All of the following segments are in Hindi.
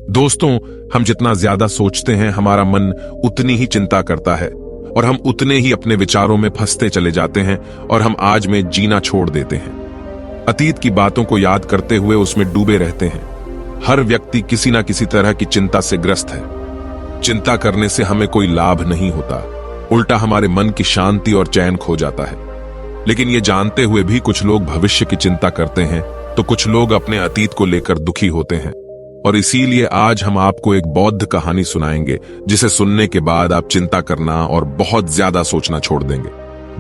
दोस्तों, हम जितना ज्यादा सोचते हैं हमारा मन उतनी ही चिंता करता है और हम उतने ही अपने विचारों में फंसते चले जाते हैं और हम आज में जीना छोड़ देते हैं। अतीत की बातों को याद करते हुए उसमें डूबे रहते हैं। हर व्यक्ति किसी ना किसी तरह की चिंता से ग्रस्त है। चिंता करने से हमें कोई लाभ नहीं होता, उल्टा हमारे मन की शांति और चैन खो जाता है। लेकिन ये जानते हुए भी कुछ लोग भविष्य की चिंता करते हैं तो कुछ लोग अपने अतीत को लेकर दुखी होते हैं। और इसीलिए आज हम आपको एक बौद्ध कहानी सुनाएंगे जिसे सुनने के बाद आप चिंता करना और बहुत ज्यादा सोचना छोड़ देंगे।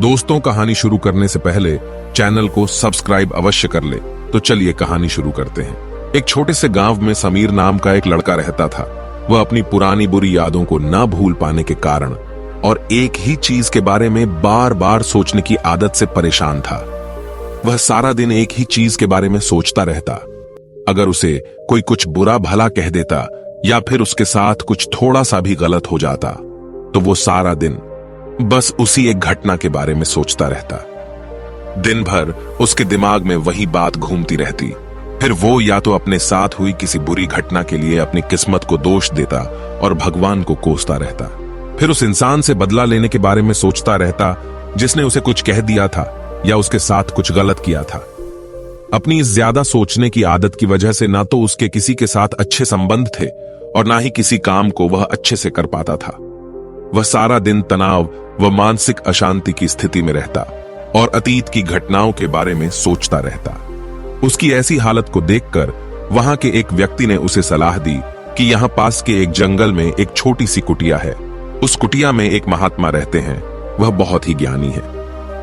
दोस्तों, कहानी शुरू करने से पहले चैनल को सब्सक्राइब अवश्य कर ले। तो चलिए कहानी शुरू करते हैं। एक छोटे से गांव में समीर नाम का एक लड़का रहता था। वह अपनी पुरानी बुरी यादों को ना भूल पाने के कारण और एक ही चीज के बारे में बार बार सोचने की आदत से परेशान था। वह सारा दिन एक ही चीज के बारे में सोचता रहता। अगर उसे कोई कुछ बुरा भला कह देता या फिर उसके साथ कुछ थोड़ा सा भी गलत हो जाता तो वो सारा दिन बस उसी एक घटना के बारे में सोचता रहता। दिन भर उसके दिमाग में वही बात घूमती रहती। फिर वो या तो अपने साथ हुई किसी बुरी घटना के लिए अपनी किस्मत को दोष देता और भगवान को कोसता रहता। फिर उस इंसान से बदला लेने के बारे में सोचता रहता जिसने उसे कुछ कह दिया था या उसके साथ कुछ गलत किया था। अपनी इस ज्यादा सोचने की आदत की वजह से ना तो उसके किसी के साथ अच्छे संबंध थे और ना ही किसी काम को वह अच्छे से कर पाता था। वह सारा दिन तनाव व मानसिक अशांति की स्थिति में रहता और अतीत की घटनाओं के बारे में सोचता रहता। उसकी ऐसी हालत को देखकर वहां के एक व्यक्ति ने उसे सलाह दी कि यहाँ पास के एक जंगल में एक छोटी सी कुटिया है। उस कुटिया में एक महात्मा रहते हैं। वह बहुत ही ज्ञानी है।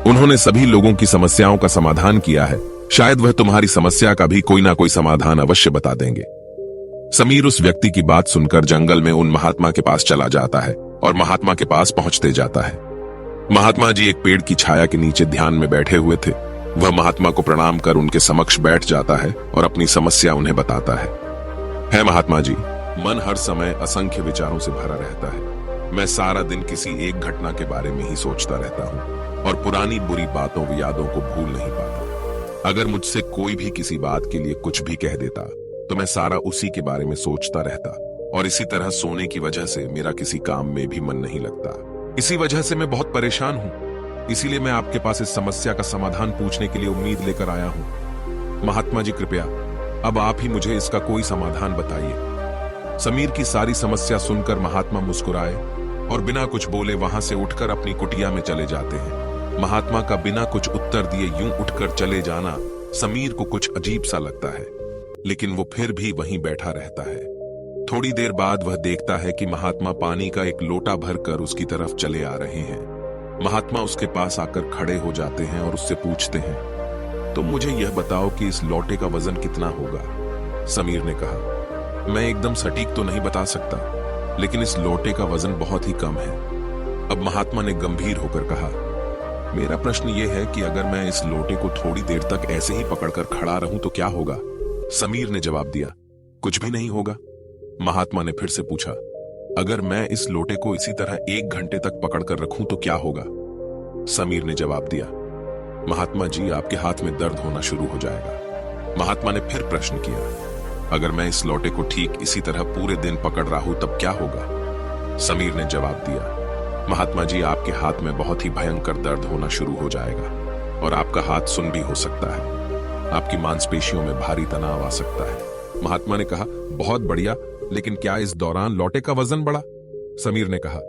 उन्होंने सभी लोगों की समस्याओं का समाधान किया है। शायद वह तुम्हारी समस्या का भी कोई ना कोई समाधान अवश्य बता देंगे। समीर उस व्यक्ति की बात सुनकर जंगल में उन महात्मा के पास चला जाता है और महात्मा के पास पहुंचते जाता है। महात्मा जी एक पेड़ की छाया के नीचे ध्यान में बैठे हुए थे। वह महात्मा को प्रणाम कर उनके समक्ष बैठ जाता है और अपनी समस्या उन्हें बताता है महात्मा जी, मन हर समय असंख्य विचारों से भरा रहता है। मैं सारा दिन किसी एक घटना के बारे में ही सोचता रहता हूँ और पुरानी बुरी बातों व यादों को भूल नहीं पाता। अगर मुझसे कोई भी किसी बात के लिए कुछ भी कह देता तो मैं सारा उसी के बारे में सोचता रहता और इसी तरह सोने की वजह से मेरा किसी काम में भी मन नहीं लगता। इसी वजह से मैं बहुत परेशान हूँ। इसीलिए मैं आपके पास इस समस्या का समाधान पूछने के लिए उम्मीद लेकर आया हूँ। महात्मा जी, कृपया अब आप ही मुझे इसका कोई समाधान बताइए। समीर की सारी समस्या सुनकर महात्मा मुस्कुराए और बिना कुछ बोले वहां से उठकर अपनी कुटिया में चले जाते हैं। महात्मा का बिना कुछ उत्तर दिए यूं उठकर चले जाना समीर को कुछ अजीब सा लगता है, लेकिन वो फिर भी वहीं बैठा रहता है। थोड़ी देर बाद वह देखता है कि महात्मा पानी का एक लोटा भरकर उसकी तरफ चले आ रहे हैं। महात्मा उसके पास आकर खड़े हो जाते हैं और उससे पूछते हैं, तो मुझे यह बताओ कि इस लोटे का वजन कितना होगा। समीर ने कहा, मैं एकदम सटीक तो नहीं बता सकता, लेकिन इस लोटे का वजन बहुत ही कम है। अब महात्मा ने गंभीर होकर कहा, मेरा प्रश्न यह है कि अगर मैं इस लोटे को थोड़ी देर तक ऐसे ही पकड़कर खड़ा रहूं तो क्या होगा। समीर ने जवाब दिया, कुछ भी नहीं होगा। महात्मा ने फिर से पूछा, अगर मैं इस लोटे को इसी तरह 1 घंटे तक पकड़कर रखूं तो क्या होगा। समीर ने जवाब दिया, महात्मा जी, आपके हाथ में दर्द होना शुरू हो जाएगा। महात्मा ने फिर प्रश्न किया, अगर मैं इस लोटे को ठीक इसी तरह पूरे दिन पकड़ रहा हूं तब क्या होगा। समीर ने जवाब दिया, महात्मा जी, आपके हाथ में बहुत ही भयंकर दर्द होना शुरू हो जाएगा और आपका हाथ सुन भी हो सकता है। आपकी मांसपेशियों में भारी तनाव आ सकता है। महात्मा ने कहा, बहुत बढ़िया, लेकिन क्या इस दौरान लोटे का वजन बढ़ा। समीर ने कहा,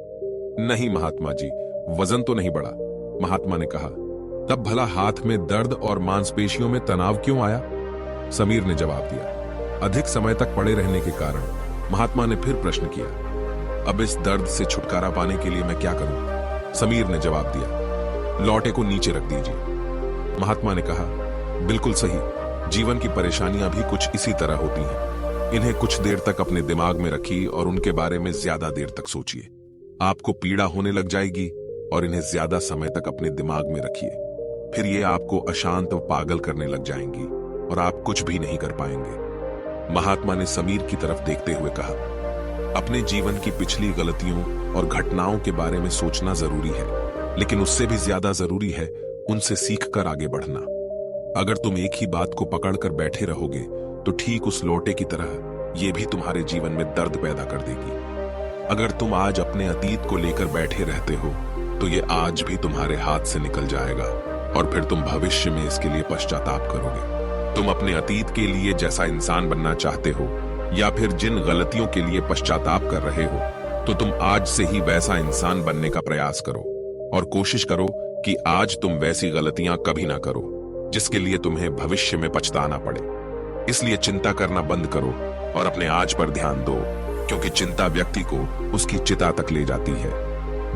नहीं महात्मा जी, वजन तो नहीं बढ़ा। महात्मा ने कहा, तब भला हाथ में दर्द और मांसपेशियों में तनाव क्यों आया। समीर ने जवाब दिया, अधिक समय तक पड़े रहने के कारण। महात्मा ने फिर प्रश्न किया, अब इस दर्द से छुटकारा पाने के लिए मैं क्या करूं। समीर ने जवाब दिया, लौटे को नीचे रख दीजिए। महात्मा ने कहा, बिल्कुल सही, जीवन की परेशानियां भी कुछ इसी तरह होती हैं। इन्हें कुछ देर तक अपने दिमाग में रखिए और उनके बारे में ज्यादा देर तक सोचिए। आपको पीड़ा होने लग जाएगी और इन्हें ज्यादा समय तक अपने दिमाग में रखिए। फिर ये आपको अशांत व पागल करने लग जाएंगी और आप कुछ भी नहीं कर पाएंगे। महात्मा ने समीर की तरफ देखते हुए कहा, अपने जीवन की पिछली गलतियों और घटनाओं के बारे में सोचना जरूरी है, लेकिन उससे भी ज्यादा जरूरी है उनसे सीखकर आगे बढ़ना। अगर तुम एक ही बात को पकड़कर बैठे रहोगे तो ठीक उस लोटे की तरह ये भी तुम्हारे जीवन में दर्द पैदा कर देगी। अगर तुम आज अपने अतीत को लेकर बैठे रहते हो तो ये आज भी तुम्हारे हाथ से निकल जाएगा और फिर तुम भविष्य में इसके लिए पश्चाताप करोगे। तुम अपने अतीत के लिए जैसा इंसान बनना चाहते हो या फिर जिन गलतियों के लिए पश्चाताप कर रहे हो, तो तुम आज से ही वैसा इंसान बनने का प्रयास करो और कोशिश करो कि आज तुम वैसी गलतियां कभी ना करो जिसके लिए तुम्हें भविष्य में पछताना पड़े। इसलिए चिंता करना बंद करो और अपने आज पर ध्यान दो, क्योंकि चिंता व्यक्ति को उसकी चिता तक ले जाती है।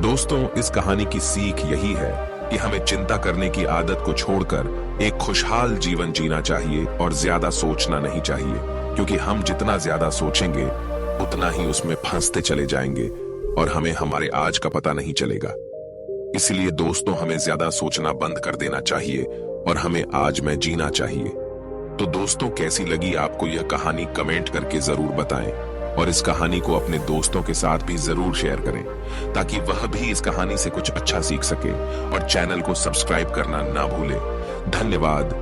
दोस्तों, इस कहानी की सीख यही है कि हमें चिंता करने की आदत को छोड़कर एक खुशहाल जीवन जीना चाहिए और ज्यादा सोचना नहीं चाहिए, क्योंकि हम जितना ज्यादा सोचेंगे उतना ही उसमें फंसते चले जाएंगे और हमें हमारे आज का पता नहीं चलेगा। इसलिए दोस्तों, हमें ज्यादा सोचना बंद कर देना चाहिए और हमें आज में जीना चाहिए। तो दोस्तों, कैसी लगी आपको यह कहानी कमेंट करके जरूर बताएं और इस कहानी को अपने दोस्तों के साथ भी जरूर शेयर करें ताकि वह भी इस कहानी से कुछ अच्छा सीख सके और चैनल को सब्सक्राइब करना ना भूले। धन्यवाद।